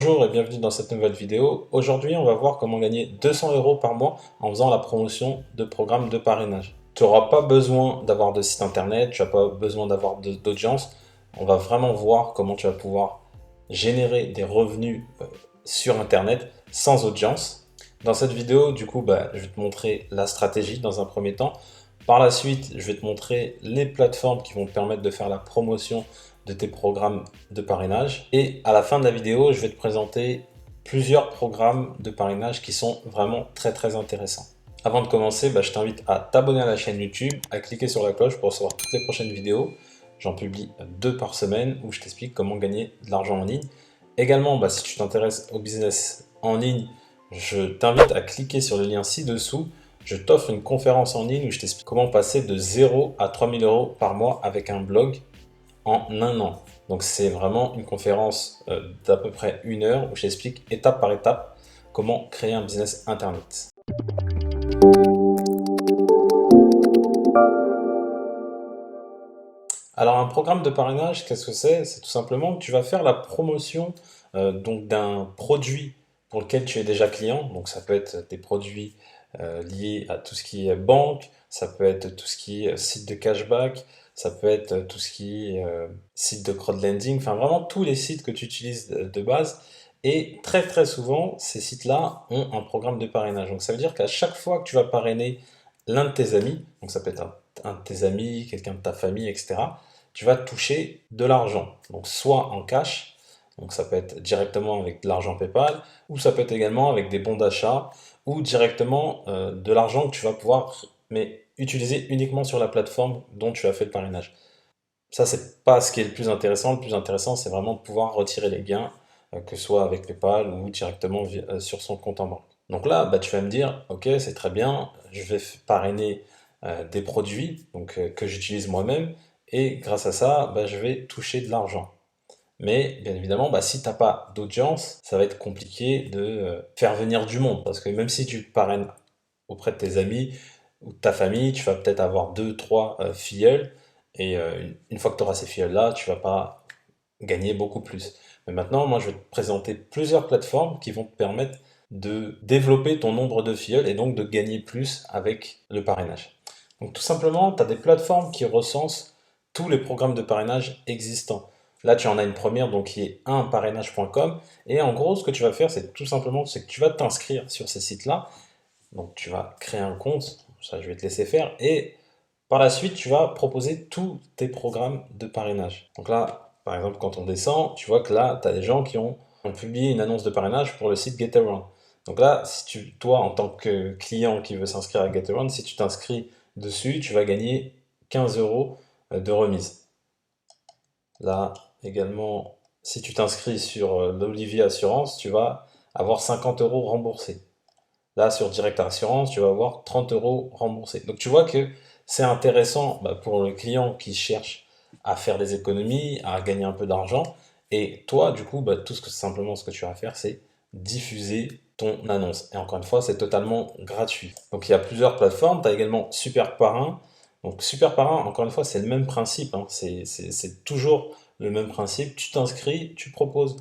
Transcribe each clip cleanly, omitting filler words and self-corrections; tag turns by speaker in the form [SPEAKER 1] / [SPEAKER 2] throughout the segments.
[SPEAKER 1] Bonjour et bienvenue dans cette nouvelle vidéo. Aujourd'hui, on va voir comment gagner 200 € par mois en faisant la promotion de programmes de parrainage. Tu n'auras pas besoin d'avoir de site internet, tu n'as pas besoin d'avoir d'audience. On va vraiment voir comment tu vas pouvoir générer des revenus sur internet sans audience. Dans cette vidéo, du coup, je vais te montrer la stratégie dans un premier temps. Par la suite, je vais te montrer les plateformes qui vont te permettre de faire la promotion de tes programmes de parrainage. Et à la fin de la vidéo, je vais te présenter plusieurs programmes de parrainage qui sont vraiment très intéressants. Avant de commencer, je t'invite à t'abonner à la chaîne YouTube, à cliquer sur la cloche pour recevoir toutes les prochaines vidéos. J'en publie 2 par semaine où je t'explique comment gagner de l'argent en ligne. Également, si tu t'intéresses au business en ligne, je t'invite à cliquer sur le lien ci-dessous. Je t'offre une conférence en ligne où je t'explique comment passer de 0 à 3000 € par mois avec un blog en un an. Donc c'est vraiment une conférence d'à peu près 1 heure où je t'explique étape par étape comment créer un business internet. Alors un programme de parrainage, qu'est-ce que c'est? C'est tout simplement que tu vas faire la promotion donc d'un produit pour lequel tu es déjà client. Donc ça peut être des produits liés à tout ce qui est banque, ça peut être tout ce qui est site de cashback, ça peut être tout ce qui est site de crowdlending, enfin vraiment tous les sites que tu utilises de base. Et très souvent, ces sites-là ont un programme de parrainage. Donc ça veut dire qu'à chaque fois que tu vas parrainer l'un de tes amis, donc ça peut être un de tes amis, quelqu'un de ta famille, etc., tu vas toucher de l'argent. Donc soit en cash, donc ça peut être directement avec de l'argent PayPal, ou ça peut être également avec des bons d'achat, ou directement de l'argent que tu vas pouvoir utiliser uniquement sur la plateforme dont tu as fait le parrainage. Ça, c'est pas ce qui est le plus intéressant. Le plus intéressant, c'est vraiment de pouvoir retirer les gains, que ce soit avec PayPal ou directement sur son compte en banque. Donc là, tu vas me dire, ok, c'est très bien, je vais parrainer des produits donc, que j'utilise moi-même, et grâce à ça, je vais toucher de l'argent. Mais bien évidemment, si tu n'as pas d'audience, ça va être compliqué de faire venir du monde. Parce que même si tu parraines auprès de tes amis ou de ta famille, tu vas peut-être avoir 2, 3 filleuls. Et une fois que tu auras ces filleuls-là, tu ne vas pas gagner beaucoup plus. Mais maintenant, moi, je vais te présenter plusieurs plateformes qui vont te permettre de développer ton nombre de filleuls et donc de gagner plus avec le parrainage. Donc tout simplement, tu as des plateformes qui recensent tous les programmes de parrainage existants. Là, tu en as une première donc qui est unparrainage.com. Et en gros, ce que tu vas faire, c'est tout simplement que tu vas t'inscrire sur ces sites-là. Donc tu vas créer un compte, ça je vais te laisser faire. Et par la suite, tu vas proposer tous tes programmes de parrainage. Donc là, par exemple, quand on descend, tu vois que là, tu as des gens qui ont publié une annonce de parrainage pour le site GetAround. Donc là, si toi, en tant que client qui veut s'inscrire à GetAround, si tu t'inscris dessus, tu vas gagner 15 € de remise. Là, également, si tu t'inscris sur l'Olivier Assurance, tu vas avoir 50 € remboursés. Là, sur Direct Assurance, tu vas avoir 30 € remboursés. Donc tu vois que c'est intéressant pour le client qui cherche à faire des économies, à gagner un peu d'argent. Et toi, du coup, simplement ce que tu vas faire, c'est diffuser ton annonce. Et encore une fois, c'est totalement gratuit. Donc il y a plusieurs plateformes. Tu as également Super Parrain. Donc Super Parrain, encore une fois, c'est le même principe. C'est toujours le même principe. Tu t'inscris, tu proposes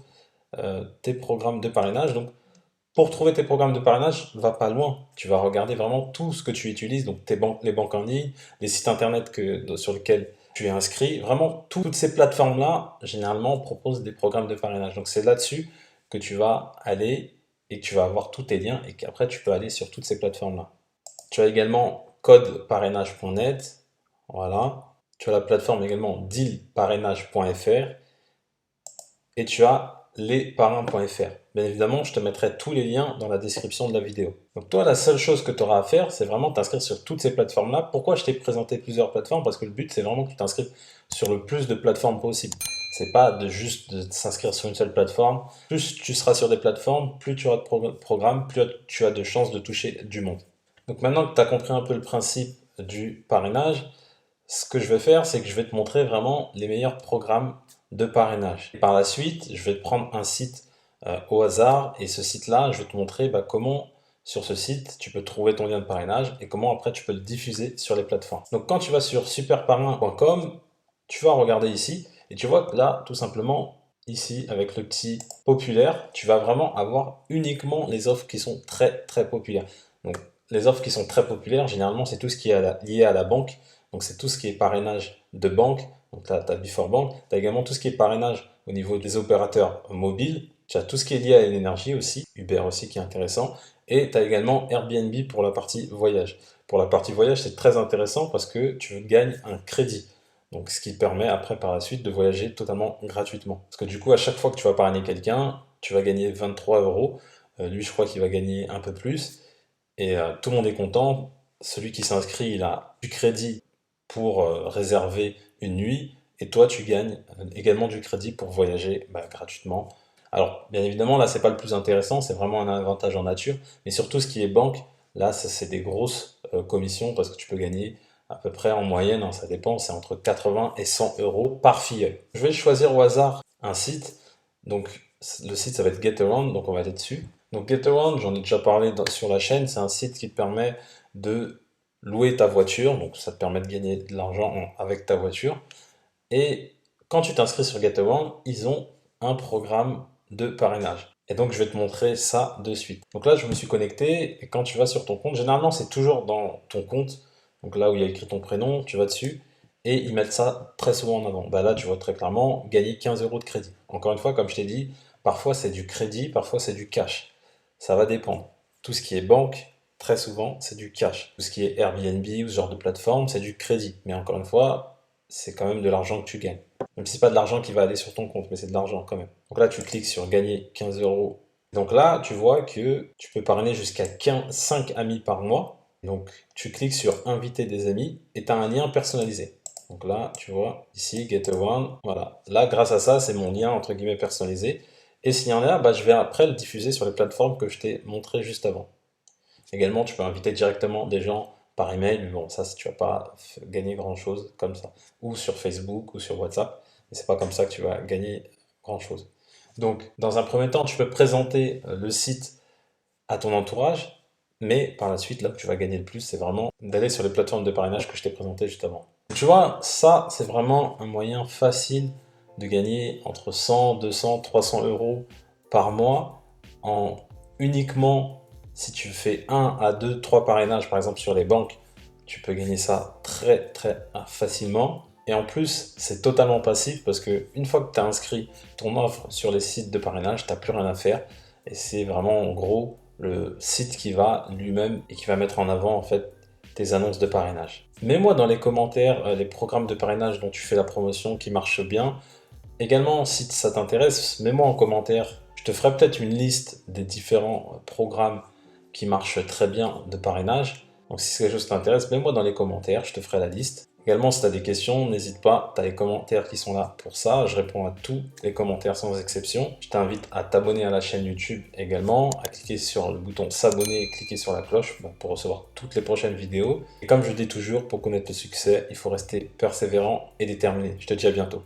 [SPEAKER 1] tes programmes de parrainage. Donc pour trouver tes programmes de parrainage, va pas loin. Tu vas regarder vraiment tout ce que tu utilises, donc les banques en ligne, les sites internet sur lesquels tu es inscrit. Vraiment, toutes ces plateformes-là, généralement, proposent des programmes de parrainage. Donc c'est là-dessus que tu vas aller et que tu vas avoir tous tes liens et qu'après tu peux aller sur toutes ces plateformes-là. Tu as également codeparrainage.net, voilà. Tu as la plateforme également dealparrainage.fr et tu as lesparrains.fr. Bien évidemment, je te mettrai tous les liens dans la description de la vidéo. Donc toi, la seule chose que tu auras à faire, c'est vraiment t'inscrire sur toutes ces plateformes-là. Pourquoi je t'ai présenté plusieurs plateformes? Parce que le but, c'est vraiment que tu t'inscrives sur le plus de plateformes possible. C'est pas juste de s'inscrire sur une seule plateforme. Plus tu seras sur des plateformes, plus tu auras de programmes, plus tu as de chances de toucher du monde. Donc maintenant que tu as compris un peu le principe du parrainage, ce que je vais faire, c'est que je vais te montrer vraiment les meilleurs programmes de parrainage. Et par la suite, je vais te prendre un site au hasard et ce site-là, je vais te montrer comment sur ce site, tu peux trouver ton lien de parrainage et comment après tu peux le diffuser sur les plateformes. Donc quand tu vas sur superparrain.com, tu vas regarder ici et tu vois que là, tout simplement, ici avec le petit populaire, tu vas vraiment avoir uniquement les offres qui sont très très populaires. Donc les offres qui sont très populaires, généralement c'est tout ce qui est lié à la banque. Donc c'est tout ce qui est parrainage de banque. Donc tu as Before Bank, tu as également tout ce qui est parrainage au niveau des opérateurs mobiles. Tu as tout ce qui est lié à l'énergie aussi, Uber aussi qui est intéressant. Et tu as également Airbnb pour la partie voyage. Pour la partie voyage, c'est très intéressant parce que tu gagnes un crédit. Donc, ce qui te permet après, par la suite, de voyager totalement gratuitement. Parce que du coup, à chaque fois que tu vas parrainer quelqu'un, tu vas gagner 23 euros. Lui, je crois qu'il va gagner un peu plus. Et tout le monde est content. Celui qui s'inscrit, il a du crédit pour réserver une nuit. Et toi, tu gagnes également du crédit pour voyager gratuitement. Alors, bien évidemment, là, c'est pas le plus intéressant, c'est vraiment un avantage en nature. Mais surtout, ce qui est banque, là, c'est des grosses commissions parce que tu peux gagner à peu près en moyenne, hein, ça dépend, c'est entre 80 et 100 euros par filleul. Je vais choisir au hasard un site. Donc, le site, ça va être GetAround, donc on va aller dessus. Donc, GetAround, j'en ai déjà parlé sur la chaîne, c'est un site qui te permet de louer ta voiture, donc ça te permet de gagner de l'argent avec ta voiture. Et quand tu t'inscris sur GetAround, ils ont un programme de parrainage. Et donc, je vais te montrer ça de suite. Donc là, je me suis connecté et quand tu vas sur ton compte, généralement, c'est toujours dans ton compte. Donc là où il y a écrit ton prénom, tu vas dessus et ils mettent ça très souvent en avant. Bah là, tu vois très clairement gagner 15 euros de crédit. Encore une fois, comme je t'ai dit, parfois c'est du crédit, parfois c'est du cash. Ça va dépendre. Tout ce qui est banque, très souvent, c'est du cash. Tout ce qui est Airbnb ou ce genre de plateforme, c'est du crédit. Mais encore une fois, c'est quand même de l'argent que tu gagnes. Même si c'est pas de l'argent qui va aller sur ton compte, mais c'est de l'argent quand même. Donc là, tu cliques sur gagner 15 euros. Donc là, tu vois que tu peux parrainer jusqu'à 5 amis par mois. Donc tu cliques sur inviter des amis et tu as un lien personnalisé. Donc là, tu vois, ici, Get a One, voilà. Là, grâce à ça, c'est mon lien entre guillemets personnalisé. Et s'il y en a, je vais après le diffuser sur les plateformes que je t'ai montré juste avant. Également, tu peux inviter directement des gens par email, mais bon, ça, tu vas pas gagner grand-chose comme ça. Ou sur Facebook ou sur WhatsApp, mais c'est pas comme ça que tu vas gagner grand-chose. Donc, dans un premier temps, tu peux présenter le site à ton entourage, mais par la suite, là où tu vas gagner le plus, c'est vraiment d'aller sur les plateformes de parrainage que je t'ai présenté juste avant. Tu vois, ça, c'est vraiment un moyen facile de gagner entre 100, 200, 300 euros par mois en uniquement si tu fais 1 à 2, 3 parrainages, par exemple sur les banques, tu peux gagner ça très très facilement. Et en plus, c'est totalement passif parce que une fois que tu as inscrit ton offre sur les sites de parrainage, tu n'as plus rien à faire. Et c'est vraiment en gros le site qui va lui-même et qui va mettre en avant en fait tes annonces de parrainage. Mets-moi dans les commentaires les programmes de parrainage dont tu fais la promotion qui marchent bien. Également, si ça t'intéresse, mets-moi en commentaire. Je te ferai peut-être une liste des différents programmes qui marchent très bien de parrainage. Donc si c'est quelque chose qui t'intéresse, mets-moi dans les commentaires, je te ferai la liste. Également, si tu as des questions, n'hésite pas, tu as les commentaires qui sont là pour ça. Je réponds à tous les commentaires sans exception. Je t'invite à t'abonner à la chaîne YouTube également, à cliquer sur le bouton s'abonner et cliquer sur la cloche pour recevoir toutes les prochaines vidéos. Et comme je dis toujours, pour connaître le succès, il faut rester persévérant et déterminé. Je te dis à bientôt.